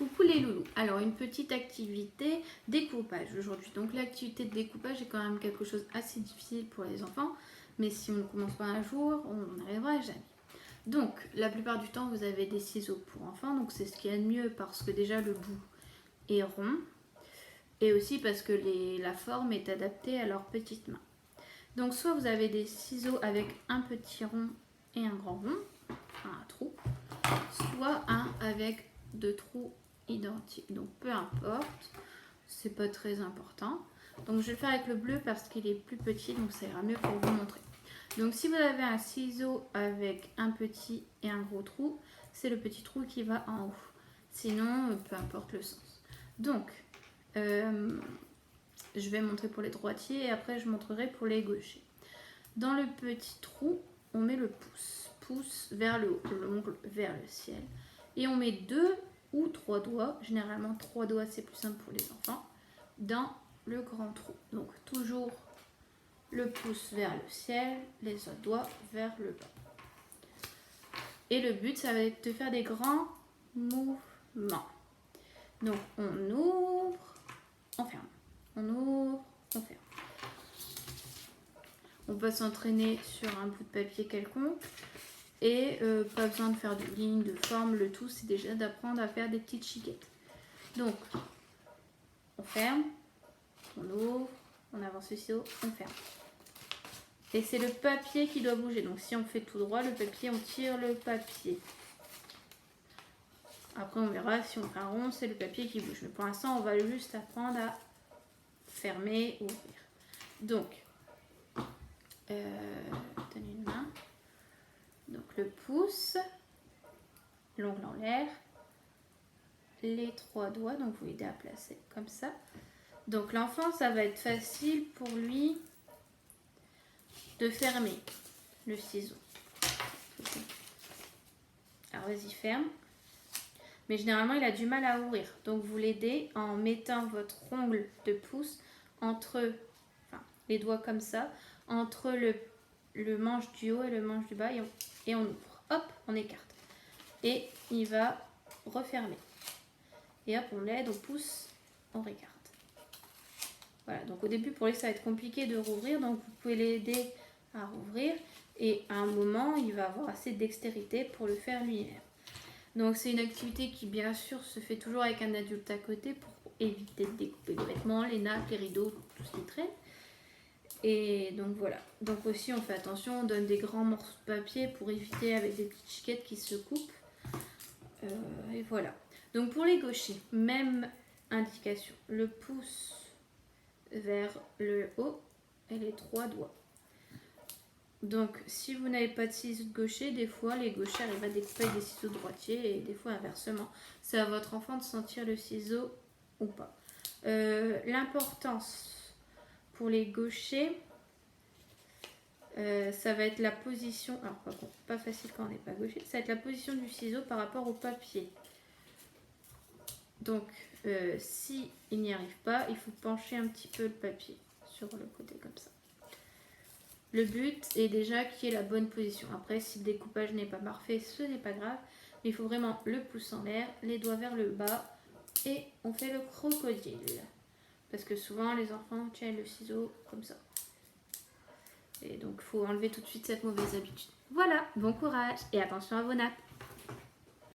Coucou les loulous. Alors une petite activité découpage aujourd'hui. Donc l'activité de découpage est quand même quelque chose assez difficile pour les enfants, mais si on ne commence pas un jour, on n'arrivera jamais. Donc la plupart du temps vous avez des ciseaux pour enfants, donc c'est ce qu'il y a de mieux parce que déjà le bout est rond et aussi parce que la forme est adaptée à leurs petites mains. Donc soit vous avez des ciseaux avec un petit rond et un grand rond, un trou, soit un avec deux trous identiques. Donc peu importe, c'est pas très important. Donc je vais le faire avec le bleu parce qu'il est plus petit, donc ça ira mieux pour vous montrer. Donc si vous avez un ciseau avec un petit et un gros trou, c'est le petit trou qui va en haut. Sinon, peu importe le sens. Donc, je vais montrer pour les droitiers et après je montrerai pour les gauchers. Dans le petit trou, on met le pouce vers le haut, l'ongle vers le ciel. Et on met 2 ou 3 doigts, généralement 3 doigts c'est plus simple pour les enfants, dans le grand trou. Donc toujours le pouce vers le ciel, les autres doigts vers le bas. Et le but, ça va être de faire des grands mouvements. Donc on ouvre, on ferme, on ouvre, on ferme. On peut s'entraîner sur un bout de papier quelconque et pas besoin de faire de lignes, de formes. Le tout, c'est déjà d'apprendre à faire des petites chiquettes. Donc, on ferme, on ouvre, on avance le ciseau, on ferme. Et c'est le papier qui doit bouger. Donc, si on fait tout droit, le papier, on tire le papier. Après, on verra si on fait un rond, c'est le papier qui bouge. Mais pour l'instant, on va juste apprendre à fermer, ouvrir. Donc, tenez une main. Donc le pouce, l'ongle en l'air, les 3 doigts, donc vous aidez à placer comme ça. Donc l'enfant, ça va être facile pour lui de fermer le ciseau. Alors vas-y, ferme. Mais généralement, il a du mal à ouvrir. Donc vous l'aidez en mettant votre ongle de pouce entre, les doigts comme ça, entre le manche du haut et le manche du bas et on ouvre. Hop, on écarte. Et il va refermer. Et hop, on l'aide, on pousse, on récarte. Voilà, donc au début, pour lui, ça va être compliqué de rouvrir. Donc vous pouvez l'aider à rouvrir. Et à un moment, il va avoir assez de dextérité pour le faire lui-même. Donc c'est une activité qui, bien sûr, se fait toujours avec un adulte à côté pour éviter de découper les vêtements, les nappes, les rideaux, tout ce qui traîne. Et donc voilà. Donc aussi, on fait attention, on donne des grands morceaux de papier pour éviter avec des petites chiquettes qui se coupent. Et voilà. Donc pour les gauchers, même indication. Le pouce vers le haut et les 3 doigts. Donc si vous n'avez pas de ciseaux de gaucher, des fois les gauchers arrivent à découper avec des ciseaux droitiers et des fois inversement. C'est à votre enfant de sentir le ciseau ou pas. L'importance pour les gauchers, ça va être la position, alors pas facile quand on n'est pas gaucher, ça va être la position du ciseau par rapport au papier. Donc si il n'y arrive pas, il faut pencher un petit peu le papier sur le côté comme ça. Le but est déjà qu'il y ait la bonne position. Après, si le découpage n'est pas parfait, ce n'est pas grave. Mais il faut vraiment le pouce en l'air, les doigts vers le bas et on fait le crocodile. Parce que souvent les enfants tiennent le ciseau comme ça. Et donc il faut enlever tout de suite cette mauvaise habitude. Voilà, bon courage et attention à vos nappes.